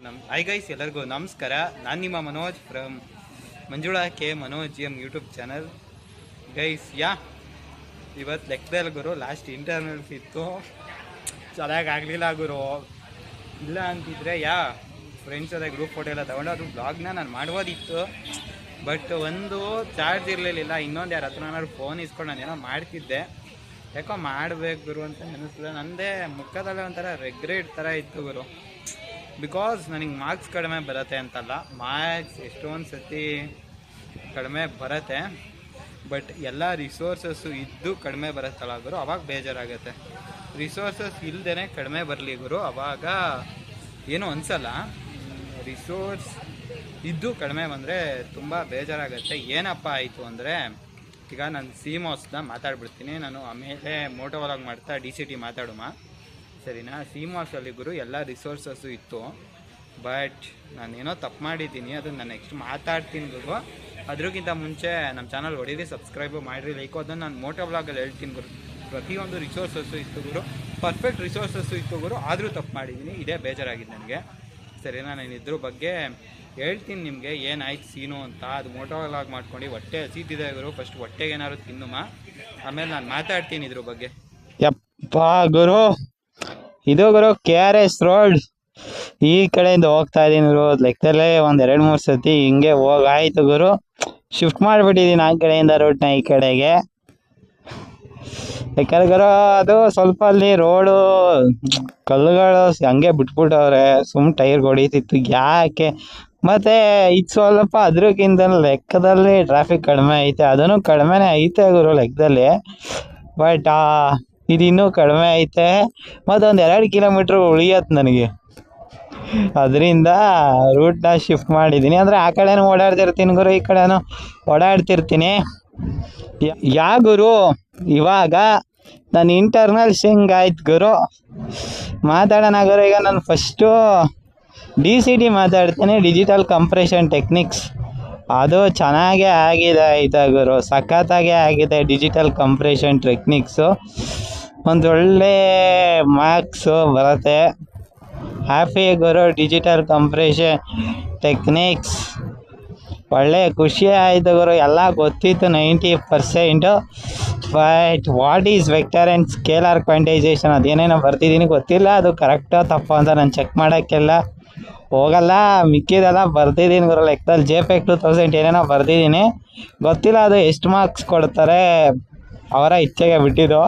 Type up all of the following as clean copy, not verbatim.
Hi guys, ಎಲ್ಲರಿಗೂ ನಮಸ್ಕಾರ. ನಾನು ನಿಮ್ಮ Manoj from Manjula K Manoj M YouTube channel. Guys ಇವತ್ತು ಲೆಕ್ಕದಲ್ಲಿ ಗುರು ಲಾಸ್ಟ್ ಇಂಟರ್ನಲ್ಸ್ ಇತ್ತು, ಚೆನ್ನಾಗಾಗಲಿಲ್ಲ ಗುರು. ಇಲ್ಲ ಅಂತಿದ್ರೆ ಫ್ರೆಂಡ್ಸ್ ಅದೇ ಗ್ರೂಪ್ ಫೋಟೋ ಎಲ್ಲ ತಗೊಂಡು ಅದು ಬ್ಲಾಗ್ನ ನಾನು ಮಾಡ್ಬೋದಿತ್ತು. ಬಟ್ ಒಂದು ಚಾರ್ಜ್ ಇರಲಿಲ್ಲ, ಇನ್ನೊಂದು ಯಾರ ಹತ್ರ ಫೋನ್ ಇಸ್ಕೊಂಡು ನಾನೇನೋ ಮಾಡ್ತಿದ್ದೆ. ಯಾಕೋ ಮಾಡಬೇಕು ಗುರು ಅಂತ ನೆನೆಸ್ತದೆ. ನನ್ನದೇ ಮುಖದಲ್ಲೇ ಒಂಥರ ರೆಗ್ರೆಟ್ ಥರ ಇತ್ತು ಗುರು. ಬಿಕಾಸ್ ನನಗೆ ಮಾರ್ಕ್ಸ್ ಕಡಿಮೆ ಬರುತ್ತೆ ಅಂತಲ್ಲ, ಮಾರ್ಕ್ಸ್ ಎಷ್ಟೊಂದು ಸತಿ ಕಡಿಮೆ ಬರುತ್ತೆ. ಬಟ್ ಎಲ್ಲ ರಿಸೋರ್ಸಸ್ಸು ಇದ್ದು ಕಡಿಮೆ ಬರುತ್ತಲ್ಲ ಗುರು, ಅವಾಗ ಬೇಜಾರಾಗುತ್ತೆ. ರಿಸೋರ್ಸಸ್ ಇಲ್ಲದೇ ಕಡಿಮೆ ಬರಲಿ ಗುರು, ಅವಾಗ ಏನೂ ಅನಿಸಲ್ಲ. ರಿಸೋರ್ಸ್ ಇದ್ದು ಕಡಿಮೆ ಬಂದರೆ ತುಂಬ ಬೇಜಾರಾಗುತ್ತೆ. ಏನಪ್ಪ ಆಯಿತು ಅಂದರೆ, ಈಗ ನಾನು ಸಿಮೋಸ್ನ ಮಾತಾಡ್ಬಿಡ್ತೀನಿ. ನಾನು ಆಮೇಲೆ ಮೋಟೋ ವ್ಲಾಗ್ ಮಾಡ್ತಾ DCT ಮಾತಾಡುಮ, ಸರಿನಾ? ಸಿಮೋಸಲ್ಲಿ ಗುರು ಎಲ್ಲ ರಿಸೋರ್ಸಸ್ಸು ಇತ್ತು. ಬಟ್ ನಾನೇನೋ ತಪ್ಪು ಮಾಡಿದ್ದೀನಿ, ಅದನ್ನು ನಾನು ನೆಕ್ಸ್ಟ್ ಮಾತಾಡ್ತೀನಿ ಗುರು. ಅದ್ರಕ್ಕಿಂತ ಮುಂಚೆ ನಮ್ಮ ಚಾನಲ್ ಹೊಡೀರಿ, ಸಬ್ಸ್ಕ್ರೈಬು ಮಾಡಿರಿ, ಲೈಕು. ಅದನ್ನು ನಾನು ಮೋಟೋ ವ್ಲಾಗಲ್ಲಿ ಹೇಳ್ತೀನಿ ಗುರು. ಪ್ರತಿಯೊಂದು ರಿಸೋರ್ಸಸ್ಸು ಇತ್ತು ಗುರು, ಪರ್ಫೆಕ್ಟ್ ರಿಸೋರ್ಸಸ್ಸು ಇತ್ತು ಗುರು. ಆದರೂ ತಪ್ಪು ಮಾಡಿದ್ದೀನಿ, ಇದೇ ಬೇಜಾರಾಗಿದೆ ನನಗೆ, ಸರಿನಾ? ನಾನು ಇದ್ರ ಬಗ್ಗೆ ಹೇಳ್ತೀನಿ ನಿಮಗೆ ಏನಾಯ್ತು ಸೀನು ಅಂತ. ಅದು ಮೋಟೋ ವ್ಲಾಗ್ ಮಾಡ್ಕೊಂಡು ಹೊಟ್ಟೆ ಹಸೀತಿದೆ ಗುರು. ಫಸ್ಟ್ ಹೊಟ್ಟೆಗೆ ಏನಾದ್ರು ತಿನ್ನುಮ, ಆಮೇಲೆ ನಾನು ಮಾತಾಡ್ತೀನಿ ಇದ್ರ ಬಗ್ಗೆ. ಯಪ್ಪ ಗುರು, ಇದು ಗುರು KRS ರೋಡ್. ಈ ಕಡೆಯಿಂದ ಹೋಗ್ತಾ ಇದ್ದೀನಿ ಗುರು. ಲೆಕ್ಕದಲ್ಲೇ ಒಂದು 2-3 ಸತಿ ಹಿಂಗೆ ಹೋಗಾಯ್ತು ಗುರು. ಶಿಫ್ಟ್ ಮಾಡಿಬಿಟ್ಟಿದ್ದೀನಿ ಆ ಕಡೆಯಿಂದ ರೋಡ್ನ ಈ ಕಡೆಗೆ. ಯಾಕಂದ್ರೆ ಗುರು ಅದು ಸ್ವಲ್ಪ ಅಲ್ಲಿ ರೋಡು ಕಲ್ಲುಗಳು ಹಂಗೆ ಬಿಟ್ಬಿಟ್ಟವ್ರೆ, ಟೈರ್ ಹೊಡಿತಿತ್ತು ಯಾಕೆ. ಮತ್ತೆ ಇದು ಸ್ವಲ್ಪ ಅದ್ರಕ್ಕಿಂತ ಲೆಕ್ಕದಲ್ಲಿ ಟ್ರಾಫಿಕ್ ಕಡಿಮೆ ಐತೆ, ಅದನ್ನು ಕಡಿಮೆನೇ ಐತೆ ಗುರು ಲೆಕ್ಕದಲ್ಲಿ. ಬಟ್ ಇದು ಇನ್ನೂ ಕಡಿಮೆ ಐತೆ. ಮತ್ತೊಂದು 2 ಕಿಲೋಮೀಟ್ರ್ ಉಳಿಯತ್ತೆ ನನಗೆ. ಅದರಿಂದ ರೂಟ್ನ ಶಿಫ್ಟ್ ಮಾಡಿದ್ದೀನಿ. ಅಂದರೆ ಆ ಕಡೆನೂ ಓಡಾಡ್ತಿರ್ತೀನಿ ಗುರು, ಈ ಕಡೆನೂ ಓಡಾಡ್ತಿರ್ತೀನಿ. ಗುರು ಇವಾಗ ನಾನು ಇಂಟರ್ನಲ್ಸ್ ಹೆಂಗಾಯ್ತು ಗುರು ಮಾತಾಡೋಣ ಗುರು. ಈಗ ನಾನು ಫಸ್ಟು DCT ಮಾತಾಡ್ತೀನಿ, ಡಿಜಿಟಲ್ ಕಂಪ್ರೆಷನ್ ಟೆಕ್ನಿಕ್ಸ್. ಅದು ಚೆನ್ನಾಗೇ ಆಗಿದೆ ಆಯ್ತಾ ಗುರು, ಸಖತ್ತಾಗೇ ಆಗಿದೆ ಡಿಜಿಟಲ್ ಕಂಪ್ರೆಷನ್ ಟೆಕ್ನಿಕ್ಸು. ಒಂದೊಳ್ಳೆ ಮಾರ್ಕ್ಸು ಬರುತ್ತೆ. ಹ್ಯಾಪಿ ಗುರು. ಡಿಜಿಟಲ್ ಕಂಪ್ರೆಷನ್ ಟೆಕ್ನಿಕ್ಸ್ ಒಳ್ಳೆ ಖುಷಿ ಆಯಿತು ಗುರು. ಎಲ್ಲ ಗೊತ್ತಿತ್ತು 90%. But what is vector and scalar quantization ಅದೇನೇನೋ ಬರ್ತಿದ್ದೀನಿ, ಗೊತ್ತಿಲ್ಲ ಅದು ಕರೆಕ್ಟೋ ತಪ್ಪು ಅಂತ ನಾನು ಚೆಕ್ ಮಾಡೋಕ್ಕೆಲ್ಲ ಹೋಗಲ್ಲ. ಮಿಕ್ಕಿದೆಲ್ಲ ಬರ್ತಿದ್ದೀನಿ ಗುರು. ಲೆಕ್ಕದಲ್ಲಿ JPEG 2000 ಏನೇನೋ ಬರ್ತಿದ್ದೀನಿ, ಗೊತ್ತಿಲ್ಲ ಅದು ಎಷ್ಟು ಮಾರ್ಕ್ಸ್ ಕೊಡ್ತಾರೆ, ಅವರ ಇಚ್ಛೆಗೆ ಬಿಟ್ಟಿದ್ದು.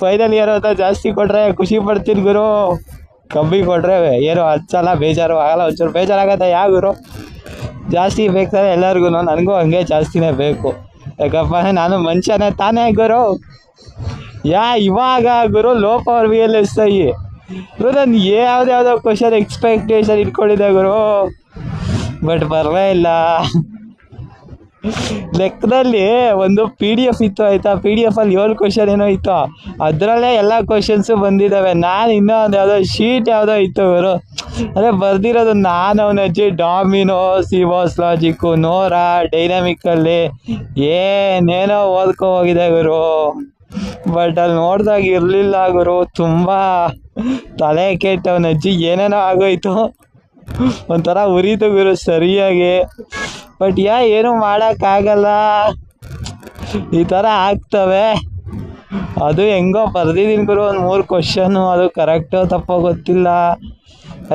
ಫೈನಲ್ ಇಯರ್ ಅಂತ ಜಾಸ್ತಿ ಕೊಟ್ಟರೆ ಖುಷಿ ಪಡ್ತೀನಿ ಗುರು, ಕಮ್ಮಿ ಕೊಟ್ಟರೆ ಏನು ಹಚ್ಚಲ್ಲ, ಬೇಜಾರು ಆಗಲ್ಲ. ಒಂಚೂರು ಬೇಜಾರಾಗತ್ತೆ ಗುರು. ಜಾಸ್ತಿ ಬೇಕಾದ್ರೆ ಎಲ್ಲರಿಗೂ, ನನಗೂ ಹಂಗೆ ಜಾಸ್ತಿನೇ ಬೇಕು. ಯಾಕಪ್ಪ ನಾನು ಮನುಷ್ಯನೇ ತಾನೇ ಗುರು. ಇವಾಗ ಗುರು ಲೋ ಪವರ್ VLSI ಗುರು ನಾನು ಯಾವುದ್ಯಾವುದೋ ಕ್ವಶನ್ ಎಕ್ಸ್ಪೆಕ್ಟೇಷನ್ ಇಟ್ಕೊಂಡಿದ್ದೆ ಗುರು, ಬಟ್ ಬರಲೇ ಇಲ್ಲ. ಲೆಕ್ಕದಲ್ಲಿ ಒಂದು PDF ಇತ್ತು ಆಯಿತಾ, PDF-ಅಲ್ಲಿ 7 ಕ್ವಶನ್ ಏನೋ ಇತ್ತು, ಅದರಲ್ಲೇ ಎಲ್ಲ ಕ್ವಶನ್ಸು ಬಂದಿದ್ದಾವೆ. ನಾನು ಇನ್ನೂ ಒಂದು ಯಾವುದೋ ಶೀಟ್ ಯಾವುದೋ ಇತ್ತು ಗುರು, ಅದೇ ಬರ್ದಿರೋದು ನಾನು ಅವನಜ್ಜಿ ಡಾಮಿನೋ, ಸಿವಾಸ್ ಲಾಜಿಕ್ಕು, ನೋರಾ, ಡೈನಾಮಿಕಲ್ಲಿ ಏನೇನೋ ಓದ್ಕೊ ಹೋಗಿದೆ ಗುರು. ಬಟ್ ಅಲ್ಲಿ ನೋಡ್ದಾಗ ಇರಲಿಲ್ಲ ಗುರು, ತುಂಬ ತಲೆ ಕೆಟ್ಟು ಅವನಜ್ಜಿ ಏನೇನೋ ಆಗೋಯ್ತು, ಒಂಥರ ಉರಿತು ಗುರು ಸರಿಯಾಗಿ. ಬಟ್ ಏನೂ ಮಾಡೋಕ್ಕಾಗಲ್ಲ, ಈ ಥರ ಆಗ್ತವೆ. ಅದು ಹೆಂಗೋ ಬರ್ದಿದ್ದೀನಿ ಗುರು ಒಂದು 3 ಕ್ವಶನ್ನು, ಅದು ಕರೆಕ್ಟೋ ತಪ್ಪೋ ಗೊತ್ತಿಲ್ಲ.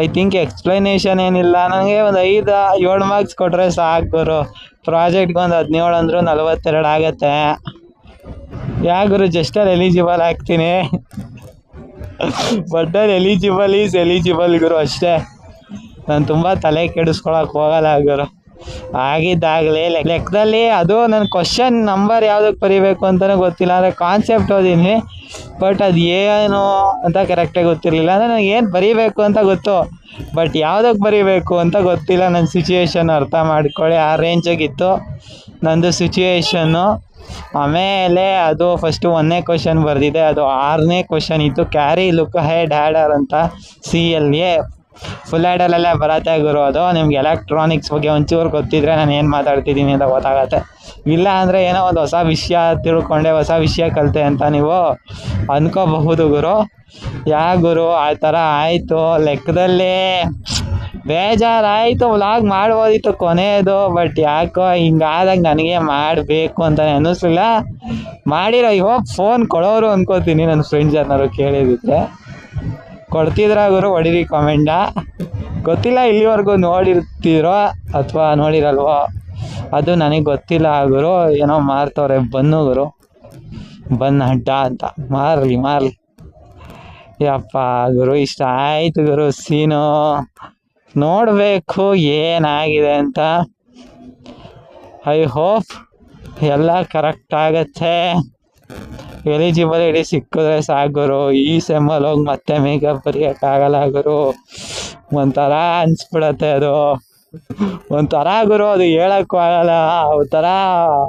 ಐ ಥಿಂಕ್ ಎಕ್ಸ್ಪ್ಲನೇಷನ್ ಏನಿಲ್ಲ. ನನಗೆ ಒಂದು 5-7 ಮಾರ್ಕ್ಸ್ ಕೊಟ್ಟರೆ ಸಾಕು ಗುರು. ಪ್ರಾಜೆಕ್ಟ್ಗೆ ಒಂದು 17 ಅಂದರೂ 42 ಆಗುತ್ತೆ. ಗುರು ಜಸ್ಟಲ್ಲಿ ಎಲಿಜಿಬಲ್ ಆಗ್ತೀನಿ. ಬಟ್ ಎಲಿಜಿಬಲ್ ಈಸ್ ಎಲಿಜಿಬಲ್ ಗುರು, ಅಷ್ಟೇ. ನಾನು ತುಂಬ ತಲೆ ಕೆಡಿಸ್ಕೊಳಕ್ಕೆ ಹೋಗಲ್ಲ ಗುರು. ಆಗಿದ್ದಾಗಲೇ ಲೆಕ್ಕದಲ್ಲಿ ಅದು ನನ್ನ ಕ್ವಶನ್ ನಂಬರ್ ಯಾವುದಕ್ಕೆ ಬರೀಬೇಕು ಅಂತಲೂ ಗೊತ್ತಿಲ್ಲ. ಅಂದರೆ ಕಾನ್ಸೆಪ್ಟ್ ಓದಿನಿ, ಬಟ್ ಅದು ಏನು ಅಂತ ಕರೆಕ್ಟಾಗಿ ಗೊತ್ತಿರಲಿಲ್ಲ. ಅಂದರೆ ನನಗೆ ಏನು ಬರೀಬೇಕು ಅಂತ ಗೊತ್ತು, ಬಟ್ ಯಾವುದಕ್ಕೆ ಬರೀಬೇಕು ಅಂತ ಗೊತ್ತಿಲ್ಲ. ನನ್ನ ಸಿಚುವೇಶನ್ ಅರ್ಥ ಮಾಡ್ಕೊಳ್ಳಿ, ಆ ರೇಂಜಾಗಿತ್ತು ನಂದು ಸಿಚುವೇಶನ್ನು. ಆಮೇಲೆ ಅದು ಫಸ್ಟು 1ನೇ ಕ್ವಶನ್ ಬರೆದಿದೆ, ಅದು 6ನೇ ಕ್ವಶನ್ ಇತ್ತು. ಕ್ಯಾರಿ ಲುಕ್ ಹೆಡ್ ಹ್ಯಾಡರ್ ಅಂತ CLA ಫುಲ್ ಹ್ಯಾಡರಲ್ಲೇ ಬರತ್ತೆ ಗುರು. ಅದು ನಿಮ್ಗೆ ಎಲೆಕ್ಟ್ರಾನಿಕ್ಸ್ ಬಗ್ಗೆ ಒಂಚೂರು ಗೊತ್ತಿದ್ರೆ ನಾನು ಏನು ಮಾತಾಡ್ತಿದ್ದೀನಿ ಅಂತ ಗೊತ್ತಾಗತ್ತೆ. ಇಲ್ಲ ಅಂದರೆ ಏನೋ ಒಂದು ಹೊಸ ವಿಷಯ ತಿಳ್ಕೊಂಡೆ, ಹೊಸ ವಿಷಯ ಕಲಿತೆ ಅಂತ ನೀವು ಅಂದ್ಕೋಬಹುದು ಗುರು. ಗುರು ಆ ಥರ ಆಯಿತು. ಲೆಕ್ಕದಲ್ಲಿ ಬೇಜಾರಾಯಿತು, ವ್ಲಾಗ್ ಮಾಡ್ಬೋದಿತ್ತು ಕೊನೆಯದು. ಬಟ್ ಯಾಕೋ ಹಿಂಗಾದಾಗ ನನಗೆ ಮಾಡಬೇಕು ಅಂತಾನೆ ಅನ್ನಿಸ್ಲಿಲ್ಲ. ಮಾಡಿರೋ ಇವಾಗ ಫೋನ್ ಕೊಡೋರು ಅನ್ಕೋತೀನಿ, ನನ್ನ ಫ್ರೆಂಡ್ಸ್ ಯಾರು ಕೇಳಿದಿದ್ರೆ ಕೊಡ್ತಿದ್ರ ಗುರು. ಹೊಡಿರಿ ಕಾಮೆಂಟ. ಗೊತ್ತಿಲ್ಲ ಇಲ್ಲಿವರೆಗೂ ನೋಡಿರ್ತೀರೋ ಅಥವಾ ನೋಡಿರಲ್ವೋ, ಅದು ನನಗೆ ಗೊತ್ತಿಲ್ಲ ಗುರು. ಏನೋ ಮಾರ್ತವ್ರೆ ಬನ್ನು ಗುರು, ಬನ್ ಅಡ್ಡ ಅಂತ. ಮಾರಲಿ ಯಪ್ಪ ಗುರು, ಇಷ್ಟ ಆಯ್ತು ಗುರು ಸೀನು. ನೋಡಬೇಕು ಏನಾಗಿದೆ ಅಂತ. ಐ ಹೋಪ್ ಎಲ್ಲ ಕರೆಕ್ಟ್ ಆಗತ್ತೆ. ಎಲಿಜಿಬಿಲಿಟಿ ಸಿಕ್ಕಿದ್ರೆ ಸಾಕು ಗುರು. ಈ ಸೆಮ್ಮಲ್ಲಿ ಹೋಗಿ ಮತ್ತೆ ಮೇಕಪ್ ಬರೆಯೋಕ್ಕಾಗಲ್ಲ ಗುರು. ಒಂಥರ ಅನ್ಸ್ಬಿಡತ್ತೆ ಅದು, ಒಂಥರ ಗುರು. ಅದು ಹೇಳಕ್ಕೂ ಆಗಲ್ಲ, ಒಂಥರ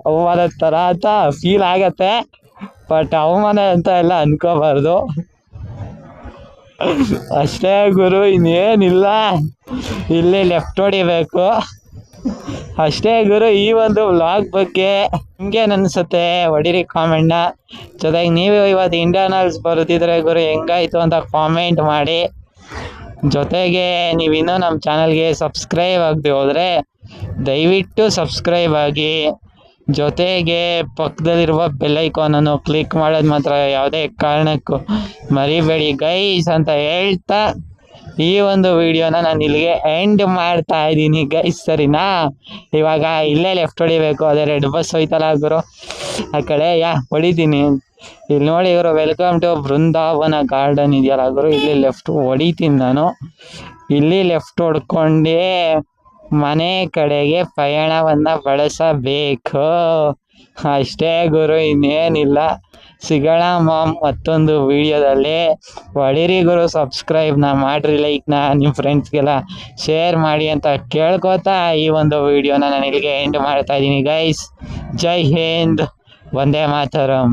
ಅವಮಾನದ ಥರ ಅಂತ ಫೀಲ್ ಆಗತ್ತೆ. ಬಟ್ ಅವಮಾನ ಅಂತ ಎಲ್ಲ ಅನ್ಕೋಬಾರ್ದು. ಅಷ್ಟೇ ಗುರು, ಇನ್ನೇನಿಲ್ಲ. ಇಲ್ಲಿ ಲೆಫ್ಟ್ ಹೊಡಿಬೇಕು ಅಷ್ಟೇ ಗುರು. ಈ ಒಂದು ವ್ಲಾಗ್ ಬಗ್ಗೆ ನಿಮ್ಗೇನು ಅನ್ಸುತ್ತೆ ಹೊಡಿರಿ ಕಾಮೆಂಟ್ನ. ಜೊತೆಗೆ ನೀವು ಇವತ್ತು ಇಂಟರ್ನಲ್ಸ್ ಬರುತ್ತಿದ್ರೆ ಗುರು ಹೆಂಗಾಯ್ತು ಅಂತ ಕಾಮೆಂಟ್ ಮಾಡಿ. ಜೊತೆಗೆ ನೀವಿನ್ನೂ ನಮ್ಮ ಚಾನಲ್ಗೆ ಸಬ್ಸ್ಕ್ರೈಬ್ ಆಗದೆ ಹೋದರೆ ದಯವಿಟ್ಟು ಸಬ್ಸ್ಕ್ರೈಬ್ ಆಗಿ. ಜೊತೆಗೆ ಪಕ್ಕದಲ್ಲಿರುವ ಬೆಲ್ ಐಕಾನನ್ನು ಕ್ಲಿಕ್ ಮಾಡೋದು ಮಾತ್ರ ಯಾವುದೇ ಕಾರಣಕ್ಕೂ ಮರಿಬೇಡಿ ಗೈಸ್ ಅಂತ ಹೇಳ್ತಾ ಈ ಒಂದು ವಿಡಿಯೋನ ನಾನು ಇಲ್ಲಿಗೆ ಎಂಡ್ ಮಾಡ್ತಾ ಇದ್ದೀನಿ ಗೈಸ್, ಸರಿನಾ? ಇವಾಗ ಇಲ್ಲೇ ಲೆಫ್ಟ್ ಹೊಡಿಬೇಕು. ಅದೇ ರೆಡ್ ಬಸ್ ಹೋಯ್ತಲ್ಲ ಗುರು, ಆ ಕಡೆ ಹೊಡಿತೀನಿ. ಇಲ್ಲಿ ನೋಡಿ ಗುರು, ವೆಲ್ಕಮ್ ಟು ಬೃಂದಾವನ ಗಾರ್ಡನ್ ಇದೆಯಲ್ಲ ಗುರು, ಇಲ್ಲಿ ಲೆಫ್ಟ್ ಹೊಡಿತೀನಿ ನಾನು. ಇಲ್ಲಿ ಲೆಫ್ಟ್ ಹೊಡ್ಕೊಂಡೇ ಮನೆ ಕಡೆಗೆ ಪಯಣವನ್ನು ಬಳಸಬೇಕು. ಅಷ್ಟೇ ಗುರು, ಇನ್ನೇನಿಲ್ಲ. ಸಿಗೋಣ ಮತ್ತೊಂದು ವಿಡಿಯೋದಲ್ಲಿ. ಹೊಡಿರಿ ಗುರು ಸಬ್ಸ್ಕ್ರೈಬ್ನ ಮಾಡಿರಿ, ಲೈಕ್ನ ನಿಮ್ಮ ಫ್ರೆಂಡ್ಸ್ಗೆಲ್ಲ ಶೇರ್ ಮಾಡಿ ಅಂತ ಕೇಳ್ಕೊತಾ ಈ ಒಂದು ವಿಡಿಯೋನ ನಾನು ಇಲ್ಲಿಗೆ ಎಂಡ್ ಮಾಡ್ತಾ ಇದ್ದೀನಿ ಗೈಸ್. ಜೈ ಹಿಂದ್, ವಂದೇ ಮಾತರಂ.